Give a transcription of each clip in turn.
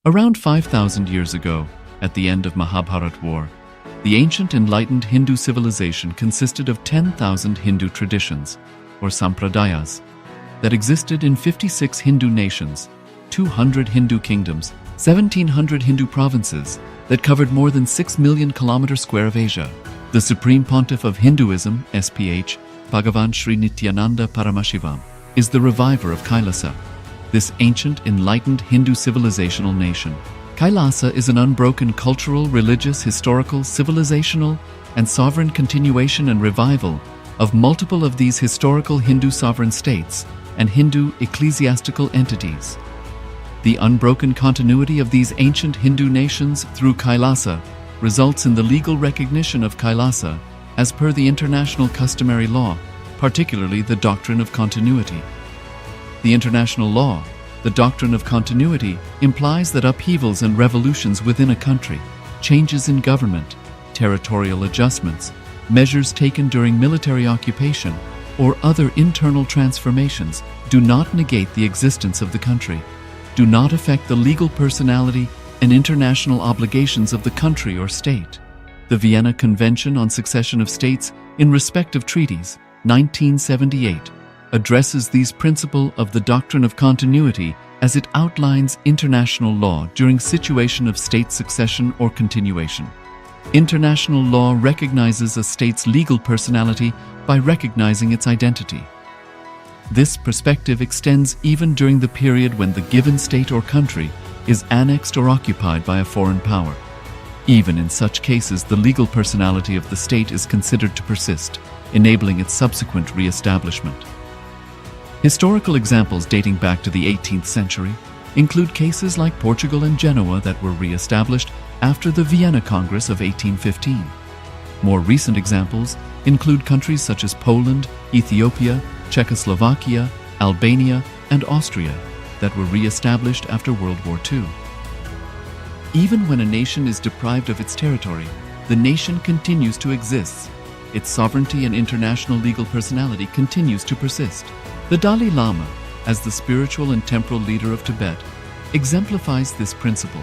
Around 5,000 years ago, at the end of Mahabharat War, the ancient enlightened Hindu civilization consisted of 10,000 Hindu traditions, or sampradayas, that existed in 56 Hindu nations, 200 Hindu kingdoms, 1,700 Hindu provinces that covered more than 6 million kilometers square of Asia. The Supreme Pontiff of Hinduism, SPH, Bhagavan Sri Nityananda Paramashivam, is the reviver of KAILASA, this ancient enlightened Hindu civilizational nation. KAILASA is an unbroken cultural, religious, historical, civilizational, and sovereign continuation and revival of multiple of these historical Hindu sovereign states and Hindu ecclesiastical entities. The unbroken continuity of these ancient Hindu nations through KAILASA results in the legal recognition of KAILASA as per the international customary law, particularly the doctrine of continuity. The international law, the doctrine of continuity, implies that upheavals and revolutions within a country, changes in government, territorial adjustments, measures taken during military occupation, or other internal transformations do not negate the existence of the country, do not affect the legal personality and international obligations of the country or state. The Vienna Convention on Succession of States in Respect of Treaties, 1978, addresses these principles of the doctrine of continuity as it outlines international law during situation of state succession or continuation. International law recognizes a state's legal personality by recognizing its identity. This perspective extends even during the period when the given state or country is annexed or occupied by a foreign power. Even in such cases, the legal personality of the state is considered to persist, enabling its subsequent re-establishment. Historical examples dating back to the 18th century include cases like Portugal and Genoa that were re-established after the Vienna Congress of 1815. More recent examples include countries such as Poland, Ethiopia, Czechoslovakia, Albania, and Austria that were re-established after World War II. Even when a nation is deprived of its territory, the nation continues to exist. Its sovereignty and international legal personality continues to persist. The Dalai Lama, as the spiritual and temporal leader of Tibet, exemplifies this principle.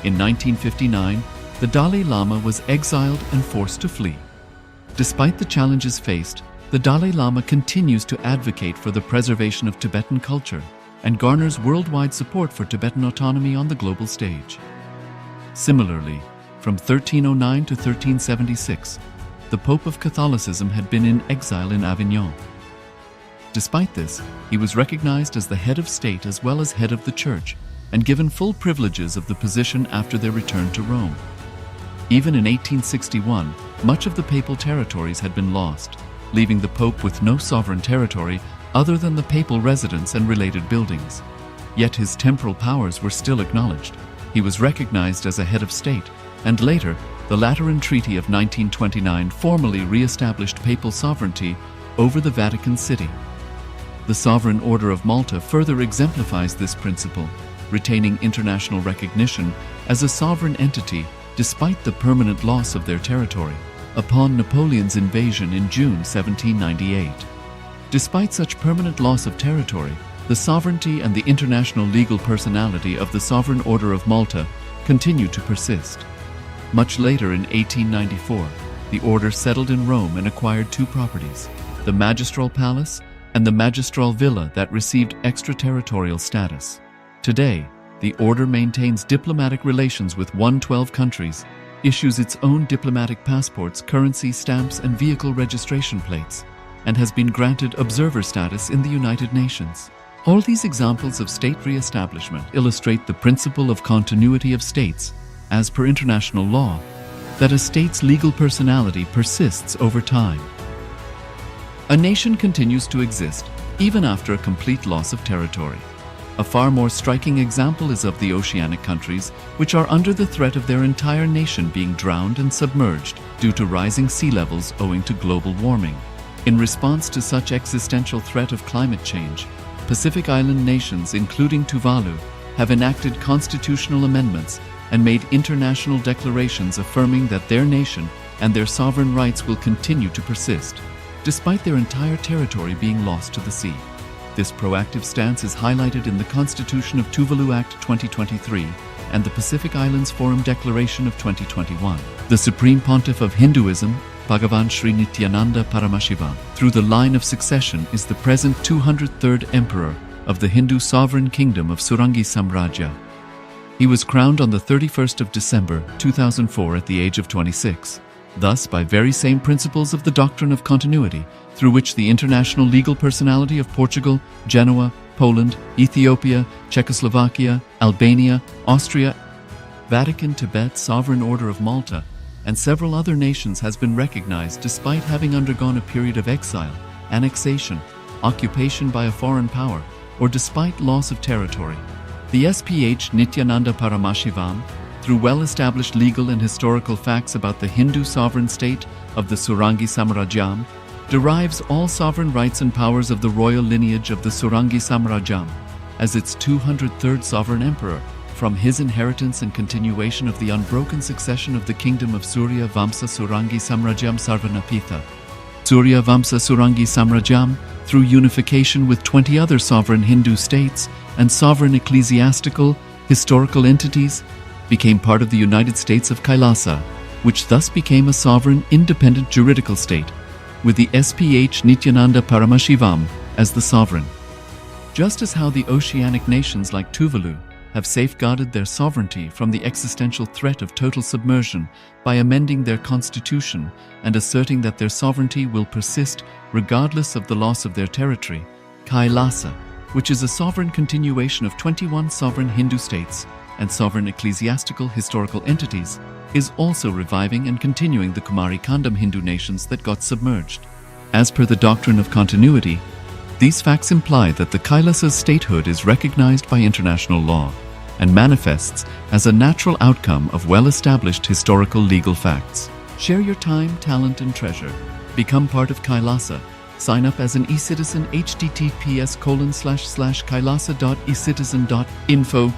In 1959, the Dalai Lama was exiled and forced to flee. Despite the challenges faced, the Dalai Lama continues to advocate for the preservation of Tibetan culture and garners worldwide support for Tibetan autonomy on the global stage. Similarly, from 1309 to 1376, the Pope of Catholicism had been in exile in Avignon. Despite this, he was recognized as the head of state as well as head of the church and given full privileges of the position after their return to Rome. Even in 1861, much of the papal territories had been lost, leaving the Pope with no sovereign territory other than the papal residence and related buildings. Yet his temporal powers were still acknowledged. He was recognized as a head of state, and later, the Lateran Treaty of 1929 formally re-established papal sovereignty over the Vatican City. The Sovereign Order of Malta further exemplifies this principle, retaining international recognition as a sovereign entity despite the permanent loss of their territory upon Napoleon's invasion in June 1798. Despite such permanent loss of territory, the sovereignty and the international legal personality of the Sovereign Order of Malta continue to persist. Much later in 1894, the order settled in Rome and acquired two properties, the Magistral Palace and the Magistral Villa that received extraterritorial status. Today, the order maintains diplomatic relations with 112 countries, issues its own diplomatic passports, currency, stamps, and vehicle registration plates, and has been granted observer status in the United Nations. All these examples of state re-establishment illustrate the principle of continuity of states, as per international law, that a state's legal personality persists over time. A nation continues to exist even after a complete loss of territory. A far more striking example is of the oceanic countries, which are under the threat of their entire nation being drowned and submerged due to rising sea levels owing to global warming. In response to such existential threat of climate change, Pacific Island nations, including Tuvalu, have enacted constitutional amendments and made international declarations affirming that their nation and their sovereign rights will continue to persist, despite their entire territory being lost to the sea. This proactive stance is highlighted in the Constitution of Tuvalu Act 2023 and the Pacific Islands Forum Declaration of 2021. The Supreme Pontiff of Hinduism, Bhagavan Sri Nityananda Paramashiva, through the line of succession is the present 203rd Emperor of the Hindu sovereign kingdom of Surangi Samrajya. He was crowned on the 31st of December 2004 at the age of 26. Thus, by very same principles of the doctrine of continuity, through which the international legal personality of Portugal, Genoa, Poland, Ethiopia, Czechoslovakia, Albania, Austria, Vatican, Tibet, Sovereign Order of Malta, and several other nations has been recognized despite having undergone a period of exile, annexation, occupation by a foreign power, or despite loss of territory. The SPH Nityananda Paramashivam, through well-established legal and historical facts about the Hindu sovereign state of the Surangi Samrajyam, derives all sovereign rights and powers of the royal lineage of the Surangi Samrajyam as its 203rd sovereign emperor, from his inheritance and continuation of the unbroken succession of the kingdom of Surya Vamsa Surangi Samrajyam Sarvanapitha. Surya Vamsa Surangi Samrajyam, through unification with 20 other sovereign Hindu states and sovereign ecclesiastical, historical entities, became part of the United States of KAILASA, which thus became a sovereign, independent juridical state, with the SPH Nityananda Paramashivam as the sovereign. Just as how the oceanic nations like Tuvalu have safeguarded their sovereignty from the existential threat of total submersion by amending their constitution and asserting that their sovereignty will persist regardless of the loss of their territory, KAILASA, which is a sovereign continuation of 21 sovereign Hindu states and sovereign ecclesiastical historical entities, is also reviving and continuing the Kumari Kandam Hindu nations that got submerged. As per the doctrine of continuity, these facts imply that the Kailasa's statehood is recognized by international law and manifests as a natural outcome of well-established historical legal facts. Share your time, talent, and treasure. Become part of KAILASA. Sign up as an eCitizen https://kailasa.ecitizen.info